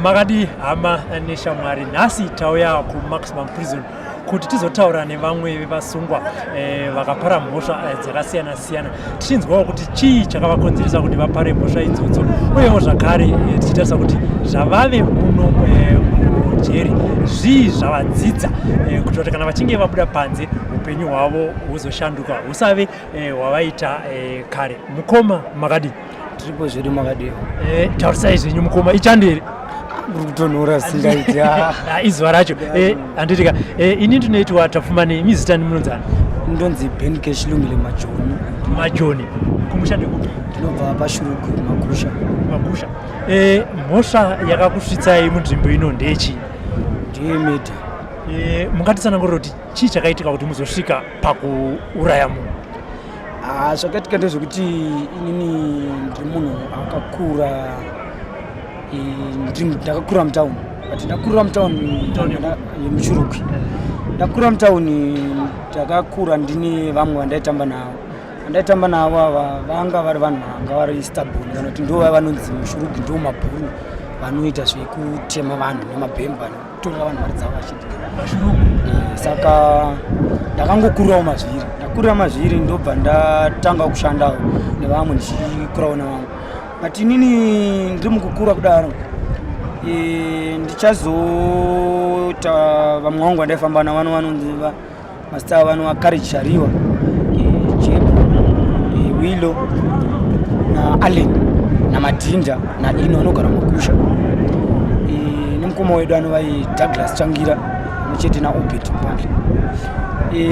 Magadi hama neshamwari nhasi tauya kuMaximum Prison kuti tizotaura nevamwe vevasungwa vakapara mhosva dzakasiyana siyana tichinzwawo kuti chii chakavakonzeresa kuti vapare mhosva idzodzo uyewo zvakare tichitarisa kuti zvavave muno mujeri zvii zvavadzidza kuti kana vachinge vabuda panze upenyu hwavo huzoshanduka husave hwavaita kare. Mukoma Magadi tiripo zvedu Magadi taurisai zvenyu mukoma ichandere kutonhora singaita izuva racho handitika ini ndinoitwa tafumane mizitani munonzana ndonzi Ben Keshilungile Majoni kumushande kupi ndinobva pashuruku Magusha mhosva yakakusvitsai munzvimbo ino ndechi ndiyemedha mungatitsanangurira kuti chii chakaitika kuti muzosvika pakuuraya munhu? Zvakaitika ndezvekuti inini ndiri munhu akakura ndakakura mutauni but ndakurira mutauni yemuchuruku ndakurira mutauni ndakakura ndine vamwe vandaitamba navo ava vanga vari vanhu vanga vari stable kana kuti ndo vanonzi mushuruku ndo mabhuru vanoita zvekutema vanhu nemabhemba kutorera vanhu mari dzavo vachiti mashuruku. Saka ndakangokurirawo mazviri ndobva ndatanga kushandawo nevamwe ndichikurawo navamwe but inini ndiri mukukura kudaro ndichazota vamwe vangu vandaifamba navano vanonzi masita vano vaCourage Shariwa, Jebo, Willow na Allen naMadinda naIno anogara Magusha nemukoma wedu anovai Douglas Changira muchete naObet Mpandle.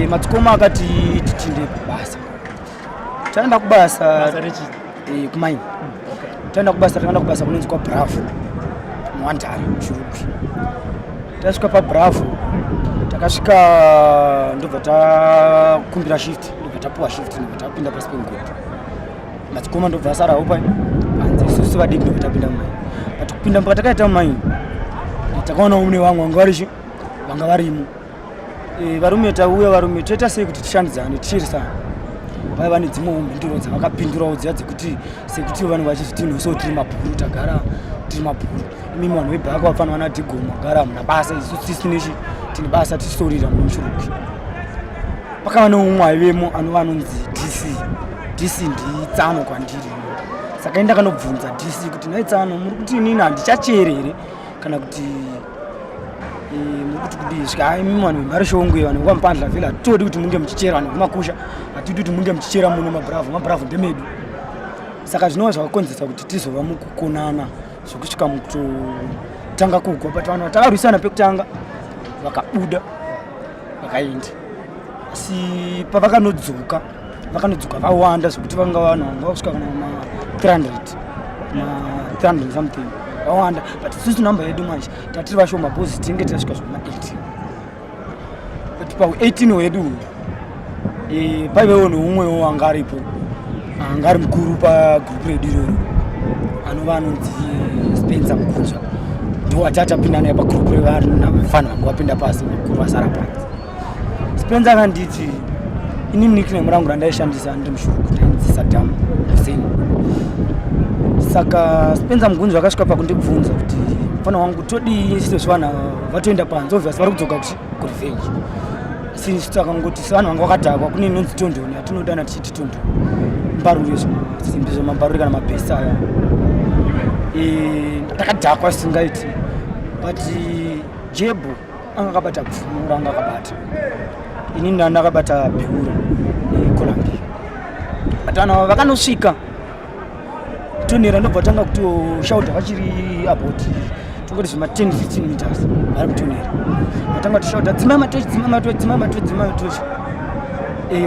Madzikoma akati titinde kubasa taenda kubasa kumaini taenda kubasa kunonzi kwaBravo muWandare mushuruku. Tasvika paBravo takasvika ndobva takumbira shift ndobva tapuwa shift ndobva tapinda pasi pemugodi madzikoma ndobva asarawo panze isusu vadiki ndobva tapinda mumaini but kupinda pakatakaita mumaini takaona mune vamwe vanga varimo varume tauya varume toita sei kuti tishandidzane tichirisana vaiva nedzimwe mhinduro dzavakapindurawo dziya dzekuti sekuti vanhu vachizviti nhonso tiri mabhuru tagara tiri mabhuru imimi vanhu vebhaka vafanira vana dhigoma gara muna basa isusu tisinechi tine basa tisitorira mumushuruku. Pakava neumwe aivemo anova anonzi DC nditsano kwandiri saka indakanobvunza DC kuti naitsano muri kuti inini handichacherere kana kuti mukuti kudii svika imimi vanhu vemhari shongwe vanhu vekwaMupandla vhela hatitodi kuti munge muchichera vanhu vekuMakusha hatidi kuti munge muchichera muno maBravo ndemedu saka zvinova zvakakonzeresa kuti tizova mukukonana zvokusvika mukutotanga kugwa but vanhu vatakarwisana pekutanga vakabuda vakaenda asi pavakanodzoka vawanda zvokuti vanga vanhu vanga vakusvika kana ma300 something vawanda but isusu namba yedu manje tatiri vashoma bhozi tinenge tasvika zvoma18 but pa18 wedu paivewo neumwewo anga aripo anga ari mukuru pagrupu redu iroro anova anonzi Spencer Mukunzwa ndo atatapinda naye pagrupu revanhu navafana vangu vapinda pasi mukuru vasara panze. Spencer akanditi inini nickname rangu randaishandisa ndiri mushuruku tainzi Saddam Hussein. Saka Spencer Mukunzwa akasvika pakundibvunza kuti mufana wangu todi sezvo vanhu vatoenda panze obviously vari kudzoka kurevenge asi akangoti sevanhu vanga vakadhakwa kune inonzi tondoni hatinodana tichiti tondoni mbarure zvimasimbi zvemambarure kana mabhesi aya takadhakwa singaiti but Jebo anga akabata pfumo ranga akabata inini ndakabata Beura neColumbia but vanhu ava vakanosvika tonera ndobva tanga kutoshauta vachiri about tongoti zvima 10-15 meters vari kutonera vatanga kutoshauta dzimai matochi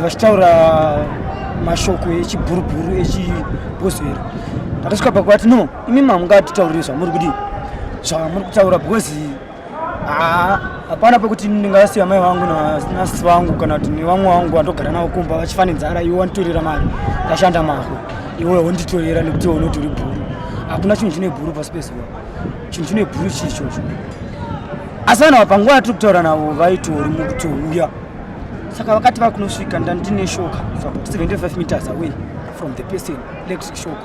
vachitaura mashoko echibhurubhuru echibhozero takasvika pakwati no imimi hamungatitaurire zvamuri kudii zvamuri kutaura because hapana pekuti ndingasiya mai vangu nasisi vangu kana kuti nevamwe vangu vandogara navo kumba vachifanenzara iwe wanditorera mari ndashanda mahwe iwe wonditorera nekuti unotori bhuru hakuna chinhu chine bhuru pasi pezuva chinhu chine bhuru chichocho asi vanhu ava panguva yatiri kutaura navo vaitori mukutouya saka vakati vakunosvika ndandine shoka about 75 meters away from the person electric shock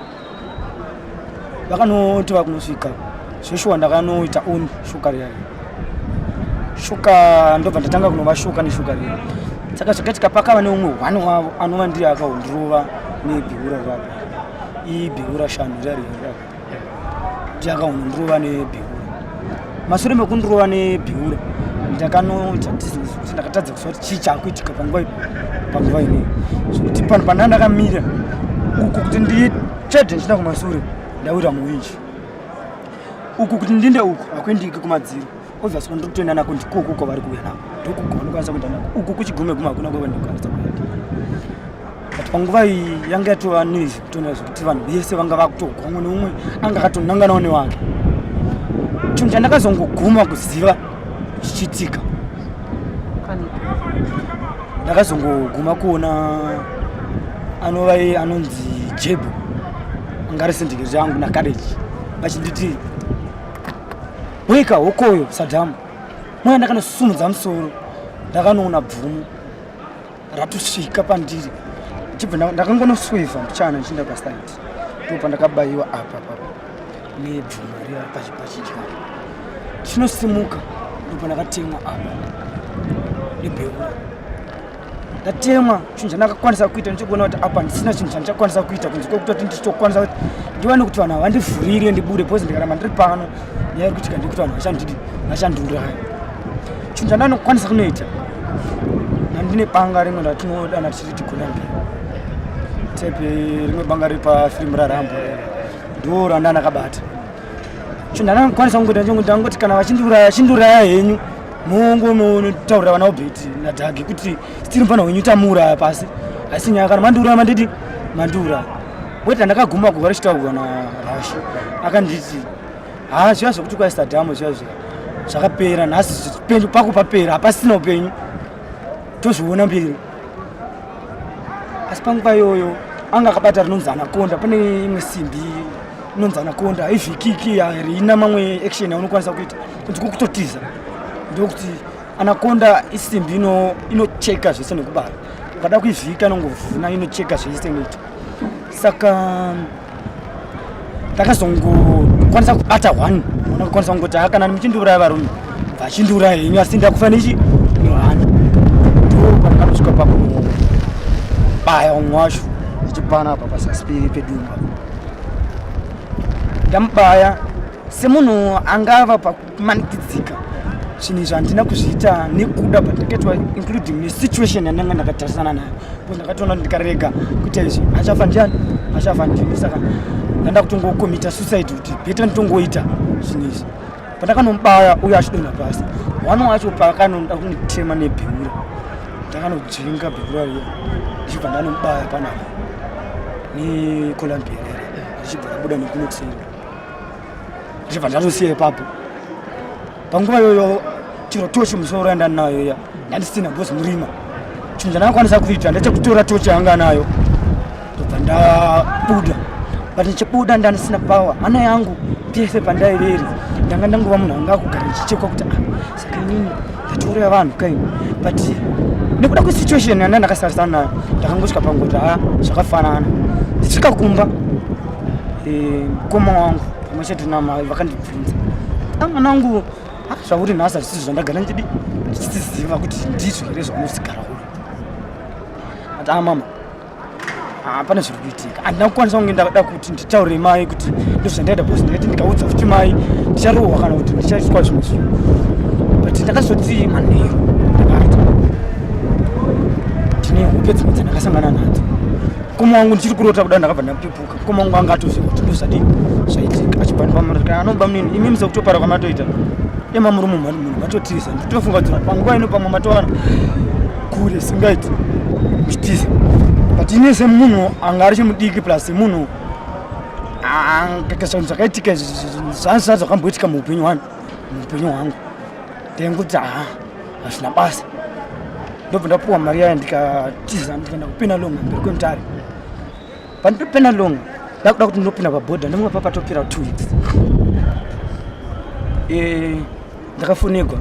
vakanoti vakunosvika zveshuwa ndakanoita own shuka riya shuka ndobva ndatanga kunova shuka neshuka riya saka zvakatika pakava neumwe hwani wavo anova ndiye akahondirova nebhiura rapa ibhiura shanu riya riya ndiye akahondirova nebhiura mashure mekundirova nebhiura ndakanoita kuti ndakatadza kuziva kuti chii chaakuitika panguva inei zvokuti pano pandanga ndakamira uku kuti ndichedhe ndichina kumashure ndawira muwinji uku kuti ndinde uku hakuendiki kumadziro obviously kwandiri kutoenda nako ndikoko kwavari kuuya nako ndokugona kwanisa kuenda nako uku kuchigume gume hakuna kwava ndikwanisa kuenda but panguva iyi yanga yatova nezi kutoona zvokuti vanhu vese vanga vakutogwa umwe neumwe anga akatonanganawo newake chinhu chandakazongoguma kuziva chichiitika ndakazongoguma kuona anonzi Jebu anga ari sendiketi yangu nakareji vachinditi weka hokoyo Saddam mwana ndakanosumudza musoro ndakanoona bvumu ratosvika pandiri chibva ndakangonoswevha muchana nchinda pasaiti ndopa ndakabayiwa apa nebvumu riya pachidya chinosimuka ndopa ndakatemwa apa nebheura ndatemwa chinhu chandakakwanisa kuita ndichikuona kuti apa ndisina chinhu chandichakwanisa kuita kunze kwekutoti ndichitokwanisa kuti ndiwane kuti vanhu havandivhurire ndibude bhozi ndikaramba ndiri pano nyaya yekuti kandi kuti vanhu vachandiuraya chinhu chandanokwanisa kunoita nandine banga rimwe ratinodana tichiti Columbia tepe rimwe banga riri pafilimu raRambo ndo randandakabata chinhu chandandokwanisa kungoita ndangoti kana vachindiuraya henyu mongotaurira vana vobheti nadhagi kuti stiri mufana wenyu tamuuraya pasi asi nyaya kana mandiuraya manditi mandiuraya weti ndakaguma kuva richitaurwa naRashi akanditi zviva zvokuti kwaSaddam zviva zvakapera nhasi upenyu pako papera hapasina upenyu tozviona mberi asi panguva iyoyo anga akabata rinonzi Anaconda pane imwe simbi inonzi Anaconda haivhikiki harina mamwe action yaunokwanisa kuita kunze kwokutotiza ndokuti Anaconda isimbi inocheka zvese nekubara ukada kuivhika inongovhuna inocheka zvese noita saka ndakazongokwanisa kubata hwani ndakakwanisa kungoti kana muchindiuraya varume vachindiuraya henyu asi ndakufa nechi nehwani ndo pandakatosvika pakubaya umwe wacho ndichipana apa pasasi pedumba ndamubaya semunhu angava pakumanikidzika zvinhu izvi handina kuzviita nekuda pandakaitwa including nesituation yandanga ndakatarisana nayo bcause ndakatoona kuti ndikarega kuita izvi achafa ndiani achafa ndini saka ndanda kutongokomita suicide kuti bheta nditongoita zvinhu izvi pandakanobaya uye achidonha pasi wani wacho pakanoda kunditema nebheura ndakanojenga bheura riya ndichibva ndanomubaya panapa neColumbia ndichibva ndabuda nekunokuseri ndichibva ndatosiya ipapo panguva iyoyo chiro tochi musoro yandani nayo iya ndandisina bhozi murima chinhu chandakakwanisa kuita ndechekutora tochi yanga nayo ndobva ndabuda but ndichibuda ndandisina power hana yangu pese pandaiveri ndanga ndangova munhu anga kugara ndichichekwa kuti saka inini ndatouraya vanhu kaini but nekuda kwesituation yanda ndakasarisana nayo ndakangosvika pangoti zvakafanana ndichisvika kumba mukoma wangu pamwe chete namai vakandibvunza mwana zvauri nhasi hazvisi zvandagara ndichiziva kuti ndizvo here zvaunosigara uri ati mama pane zviri kuitika handina kukwanisa kunge ndada kuti nditaurire mai kuti ndozvandaida bhosi ndakati ndikaudza futi mai ndicharohwa kana kuti ndichaitwa zvimwe zvinhu but ndakazoti manheru ndakati ndine hope dzimwe dzandakasangana nadzo mukoma wangu ndichiri kurota kuda ndakabva ndapepuka mukoma wangu anga atoziva kuti ndozvadii zvaitika achibva pamaaanoba munini imi musa kutopara kwamatoita emamurumu munhu matotiza nditofunga kuti panguva ino pamwe matowana kure singaiti muchitiza but ine semunhu anga ari chimudiki plus munhu zvinhu zvakaitika zvanzi zvakamboitika muupenyu hwangu ndainguti hazvina basa ndobva ndapuwa mari yayo ndikatiza ndikaenda kupenalonga mberi kwemutare pandipepenalonga ndakuda kuti ndinopinda pabhodha ndimwe papatopera 2 weeks ndakafonegwa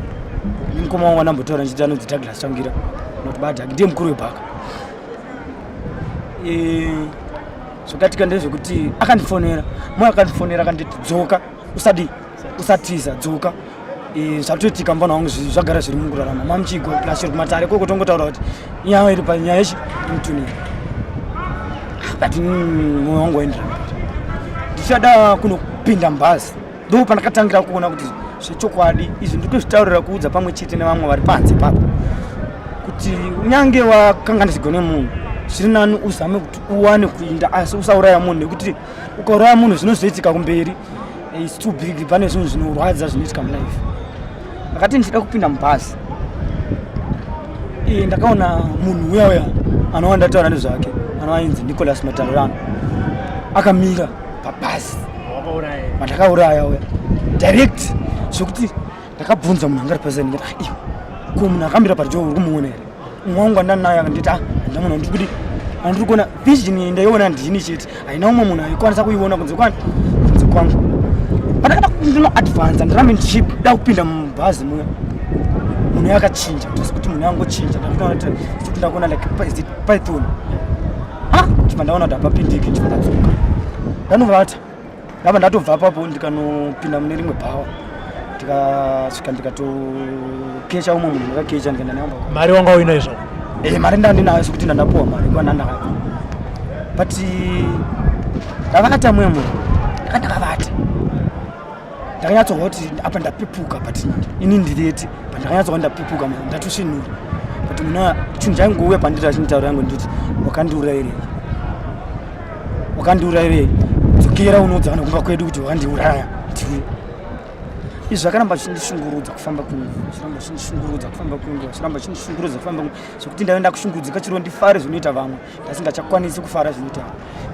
nemukoma wangu anambotaura nchiti anonzi Douglas Changira noti badhagi ndiye mukuru webhaka zvakatika ndezvekuti akandifonera mwe akandifonera akanditi dzoka usatiza dzoka zvatoitika mbona wangu zvagara zviri mukurarama mamuchigo plasiri kumatare kokutongotaura kuti nyaya iri panyaya yechimutuni but mwoyo wangu waendera ndichada kunopinda mubhazi ndo pandakatangira kuona kuti zvechokwadi izvi ndiri kuzvitaurira kuudza pamwe chete nevamwe vari panze papo kuti unyange wakanganisirwa nemunhu zviri nani uzame kuti uwane kuinda asi usauraya munhu nekuti ukauraya munhu zvinozoitika kumberi is too big pane zvinhu zvinorwadza zvinoitika mulife. Akati ndichida kupinda mubhazi ndakaona munhu uya anowanda taura nezvake anoinzi Nicholas Matarano akamira pabhazi mandakauraya uya direct zvokuti ndakabvunza munhu angari pasi ndikati ko munhu akamira pajo uri kumuona here umwe wangu andani naye akanditi ndamunhu ndiri andiri kuona vision ndaiona ndini chete haina umwe munhu aikwanisa kuiona kunze kwangu pandakada ndinoadvansa ndirambe ndichida kupinda mubhazi muya munhu yakachinja kuti munhu yangochinja kuti ndakuona like python chibva ndaona kuti hapapindiki chibva ndatsuka ndanovata ndabva ndatobva apapo ndikanopinda mune rimwe bhawa ndikasvika ndikatokecha umwe munhu ndakakecha ndikaenda naye mari wanga uinayo zvako mari ndandinayo sokuti ndandapuwa mari kwanandaka but ndavata mumwe munhu ndakavata ndakanyatsoga kuti apa ndapepuka but ini ndireti pandakanyatsoga ndapepuka ndatosvinura but muna chinhu chaingouya pandiri achinitaura yangu nditi wakandiurayirei dzokera unodzana kumba kwedu kuti wakandiuraya ndiwe izvi zvakaramba chindishungurudza kufamba kungu zvokuti ndaenda kushungurudzika chiro ndifare zvinoita vamwe ndasingachakwanisi kufara zvinoita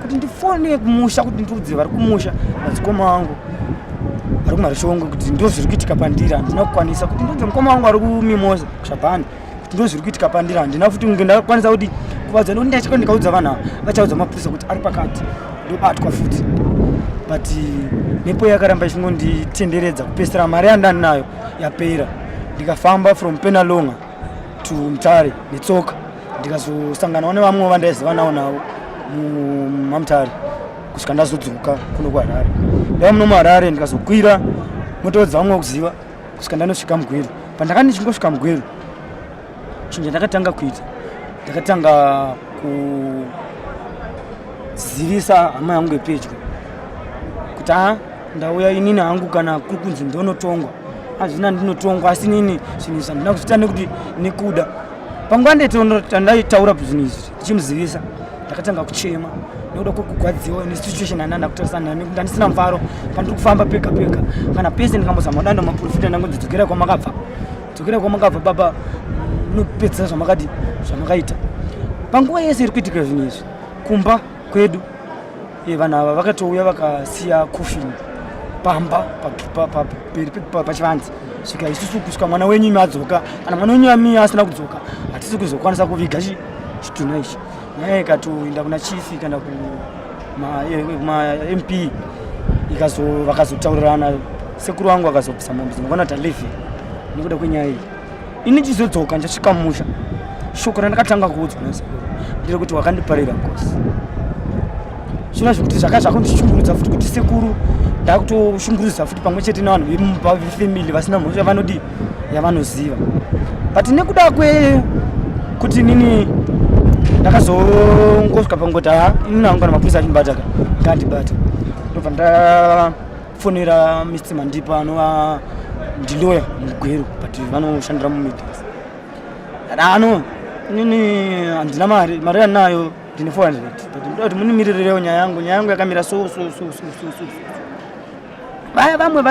kuti ndifone kumusha kuti ndiudze vari kumusha madzikoma angu vari kumarishongo kuti ndo zviri kuitika pandiri handina kukwanisa kuti ndodze mukoma wangu ari kumimoza kushabhani kuti ndo zviri kuitika pandiri handina futi kunge ndakwanisa kuti kuvadza ndondachika ndikaudza vanhu ava vachaudza mapurisa kuti ari pakati ndobatwa futi but nepo yakaramba ichingonditenderedza kupesera mari yandani nayo yapera ndikafamba from Penalonga to Mutare netsoka ndikazosanganawo nevamwe vandaiziva nawo navo muMutare kusvika ndazodzoka kuno kuHarare ndava muno muHarare ndikazokwira motoro dzavamwe kuziva kusvika ndanosvika mugweru pandakanga ndichingosvika mugweru chinhu chandakatanga kuita ndakatanga kuzivisa hama yangu yepedyo kuti ndauya inini hangu kana kuri kunzi ndonotongwa hazvina ndinotongwa asi nini zvinhu izvi handina kuzviita nekuti nekuda panguva ndetandaitaura zvinhu izvi ndichimuzivisa ndakatanga kuchema nekuda kwokugwadziwa nesituation handanda kutarisana nekuti handisina mufaro pandiri kufamba pega pega kana pese ndikambozama danda maprofita ndangonzi dzokera kwamakabva baba nopedzisa zvamakaita panguva yese iri kuitika zvinhu izvi kumba kwedu vanhu ava vakatouya vakasiya kofini pamba pachivanze svika isusu kusvika mwana wenyu imi adzoka kana mwana wenyu ami asina kudzoka hatisi kuzokwanisa kuviga chitunha ichi nyaya ikatoenda kuna chifi kana kuma-MP vakazotaurirana sekuru wangu akazobvisa mambizo ndakaona kuti alevhi nekuda kwenyaya iyi ini chizodzoka ndasvika mumusha shoko randakatanga kuudzwa nasekuru ndire kuti wakandiparira ngosi zvino zvekuti zvakandishungurudza futi kuti sekuru ndakutoshungurudza futi pamwe chete nevanhu vemumba vefamily vasina mhosva yavanodi yavanoziva but nekuda kwekuti nini ndakazongosvika pangoti inini hangu kana mapurisa achindibata ngandibata ndobva ndafonera Mr. Mandipa anova ndiloya mugweru but vanoshandira mumedias inini handina mari yanayo ndine 400 but ndoda kuti munimirirewo nyaya yangu yakamira so vaya vamwe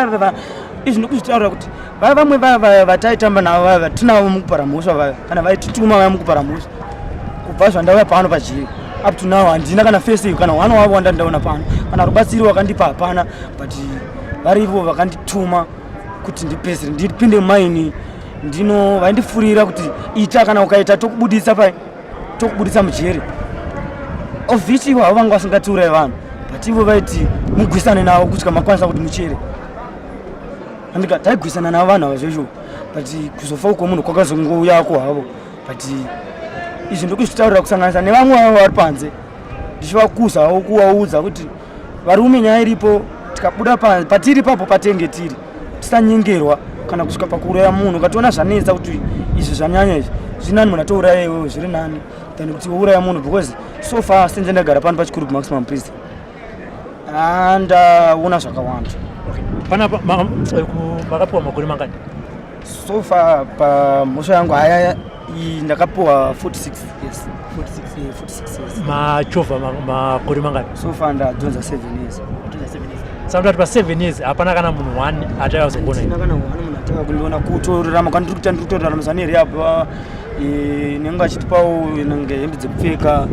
izvi ndikuzvitaura kuti vaya vamwe vataitamba navo vaya vatinavo mukupara mhosva vaya kana vaitituma vaya mukupara mhosva kubva zvandauya pano pajeri up to now handina kana fese kana hwana wavo wandandaona pano kana rubatsiri wakandipa hapana but varivo vakandituma kuti ndipesere ndipinde mumaini vaindifurira kuti ita kana ukaita tokubudisa mujeri ovhisi ivo havo vanga vasingatiurai vanhu but ivo vaiti mugwisane navo kusvika makwanisa kuti muchere andika taigwisana navo vanhu ava zvizvo but kuzofa uko munhu kwakazongouyaako havo but izvi ndikuzvitaurira kusanganisa nevamwe vavo vari panze ndichivakuzawo kuvaudza kuti varume nyaya iripo tikabuda patiri papo patenge tiri tisanyengerwa kana kusvika pakuuraya munhu ukationa zvanetsa kuti izvi zvanyanya izvi zvinani munhu atouraya iwewe zviri nani than kuti wouraya munhu because so far senze ndagara pano pachikuru maximum prison ndaona zvakawanda. Panapa makapiwa makore mangani? So far pamhosva yangu haya ndakapiwa 46 years. 46 years. Machovha makore mangani? So far ndadzonza 7 years. Saka kuti pa 7 years hapana kana munhu 1 atayazogona ina kana 1 munhu atakundiona kutorarama kana ndiri kutorarama zvaneri yabva nenga achitipawo nenge hembe dzekupfeka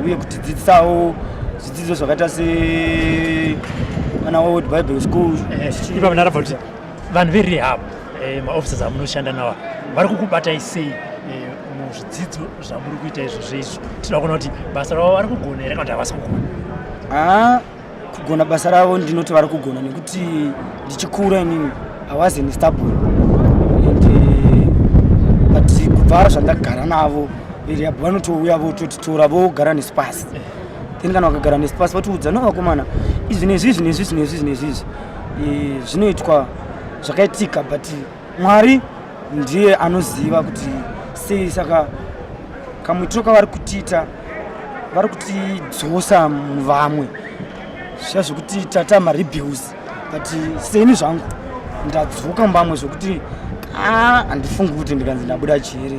uye kutidzidzisawo zvidzidzo zvakaita se ana World Bible School. Ipa munarabva kuti vanhu verehab maofficers amunoshanda nawo vari kukubatai sei muzvidzidzo zvamuri kuita izvozvo izvo? Tinoda kuona kuti basa ravo vari kugona here kana kuti havasi kugona? Kugona basa ravo ndinoti vari kugona nekuti ndichikura inini I wasn't stable but kubva zvandagara navo verehab vanotouya vototitora vogara nesu pasi then kana vakagara nesu pasi vatiudza no vakomana izvi nezvi zvinoitwa zvakaitika but Mwari ndiye anoziva kuti sei. Saka kamuitiro kavari kutiita vari kutidzosa muvamwe zviya zvokuti tata marebels but seni zvangu ndadzoka muvamwe zvokuti handifungi kuti ndikanzi ndabuda jere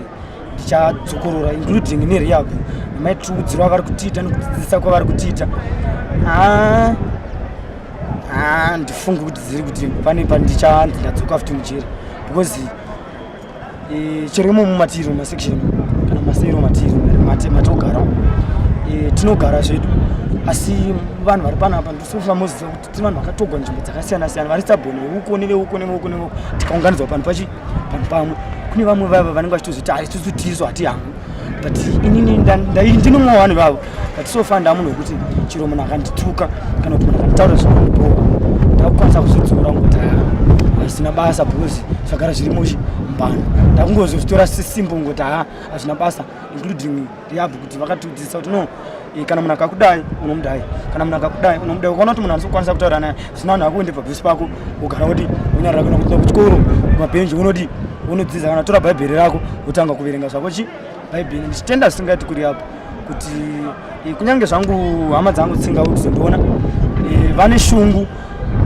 ndichadzokorora including nerehab nemaitudziro avari kutiita nekudzidzisa kwavari kutiita ndifungi kuti dziri kuti pane pandichanzi ndadzoka futi mujere because chirimo mumatiro masection kana masero matiro matogara tinogara zvedu asi vanhu vari panapa ndosofuna moziva kuti tine vanhu vakatogwa nzvimbo dzakasiyana siyana vari sabhoni veuko neveuko tikaunganidzwa pano pamwe kune vamwe vavo vanenge vachitozviti isusu tisu hatihangu but inini ndinomwe vanhu vavo but sofa ndamunhu wekuti chiro munhu akandituka kana kuti munhu akanditaura zvinobhoa ndakukwanisa kuzvidzora ngokuti hazvina basa because zvagara zviri mumbano ndakungozozvitora sesimbo ngokuti hazvina basa including rehab kuti vakatiudzisa kuti no kana munhu akakudai unomudai kana munhu akakudai unomudai ukaona kuti munhu anozokwanisa kutaura naye zvina vanhu vakuende pabhesi pako ugara kuti unyarara kuenda kuenda kuchikoro kumabhenji unoti unodzidza kana tora bhaibheri rako utanga kuverenga zvako bhaibheri ndichitenda zvisingaiti kuri apo kuti kunyange zvangu hama dzangu dzisingaudzondiona vane shungu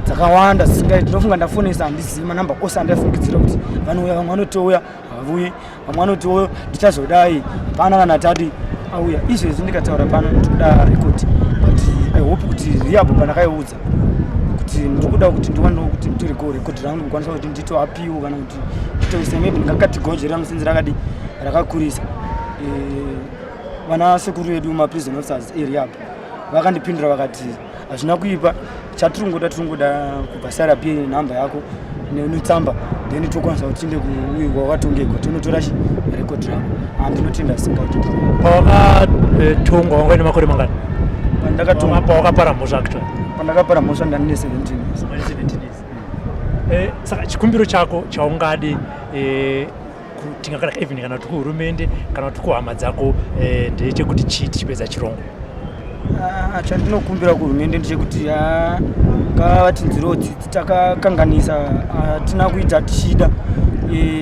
dzakawanda zisingaiti ndinofunga ndafonesa handizivi manamba ose andaifungidzira kuti vanouya vamwe vanotouya havuyi vamwe vanotouya ndichazodai hapana kana tati auya izvezvi ndikataura pano ndikuda rekodi but I hope kuti rehab pandakaiudza kuti ndikuda kuti ndiwanewo kuti nditoreko rekodi rangu ndikwanisa kuti nditoapiwo kana kuti nditoise maybe ndingakatigonjerera musinzi rakakurisa vana sekuru vedu maprison officers erehab vakandipindura vakati hazvina kuipa chatiringoda kubhasara pie nhamba yako netsamba then tokwanisa kuti tinde kuuigwa wakatongegwa tinotora rekodi rako handinotenda singaiti. Pawakatongwa wanga ine makore mangani? Pandakatongwa pawakapara mhosva actually? Pandakapara mhosva ndandine 17 years. Saka chikumbiro chako chaungade kutinga even kana kuti kuhurumende kana kuti kuhama dzako ndechekuti chii tichipedza chirongo? Chandinokumbira kuhurumende ndechekuti ngavatinzirewo dzidzi takakanganisa hatina kuita tichida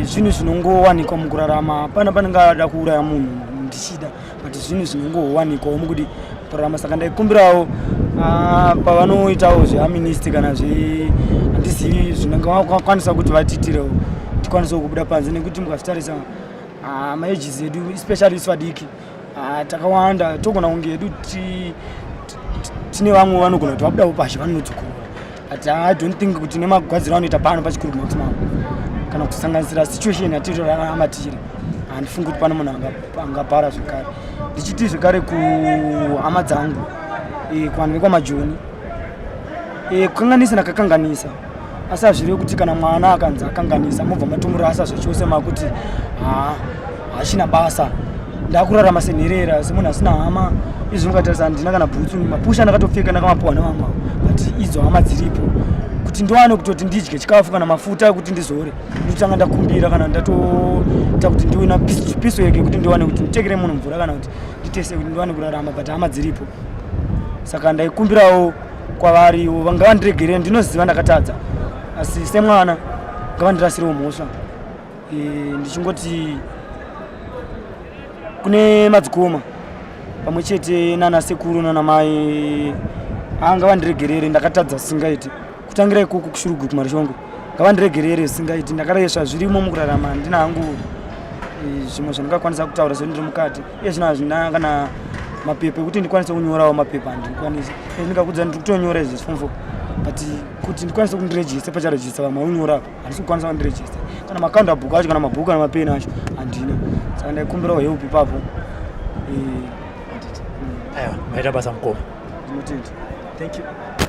zvinhu zvinongowanikwa mukurarama pana panenge ada kuuraya munhu ndichida but zvinhu zvinongowanikwawo mukudi kurarama. Saka ndaikumbirawo pavanoitawo zveaministi kana handizivi zvinenge vakwanisa kuti vatitirewo tikwanisewo kubuda panze nekuti mukazvitarisa maegis edu especially isu vadiki takawanda togona kunge edu tine vamwe vanogona kuti vabudawo pashi vanonodzokorora but I don't think kuti nemagwadziro anoita pano pachikuru maximum kana kusanganisira situation yatitorarama tiri handifungi kuti pane munhu angapara zvekare. Ndichiti zvekare kuhama dzangu kuvanhu vekwamajoni kukanganisa nakakanganisa asi hazvirevi kuti kana mwana akanzi akanganisa mobva matomurasa zvachose makuti hachina basa ndakurarama senherera semunhu asina hama. Izvi mukatarisa handina kana bhutsu mapusha ndakatopfeka ndakamapuwa nevamwe but idzo hama dziripo kuti ndiwane kutoti ndidye chikafu kana mafuta ekuti ndizore ndotanga ndakumbira kana ndatoita kuti ndiwina piso yeke kuti ndiwane kuti nditekere munhu mvura kana kuti nditese kuti ndiwane kurarama but hama dziripo. Saka ndaikumbirawo kwavari vangavandiregerere ndinoziva ndakatadza asi semwana ngavandirasirewo mhosva ndichingoti kune madzikoma pamwe chete nana sekuru nana mai ngavandiregerere ndakatadza singaiti kutangira ikuku kushurugu kumarishongo ngavandiregerere singaiti ndakarayesva zvirimo mukurarama ndina hangu zvimwe zvandingakwanisa kutaura zvendiri mukati iye zvino hazvina kana mapepa ekuti ndikwanise kunyorawo mapepa handikwanisi ndingakudza ndiri kutonyora izvi form 4 but kuti ndikwanise kundirejista pacharejista vamwe unyora handisi kukwanisa kundirejista kana makaunda bhuku acho kana mabhuku kana mapeni acho handina saka ndaikumbirawo help ipapo aiwa maita basa mukoma ndinotenda. Thank you.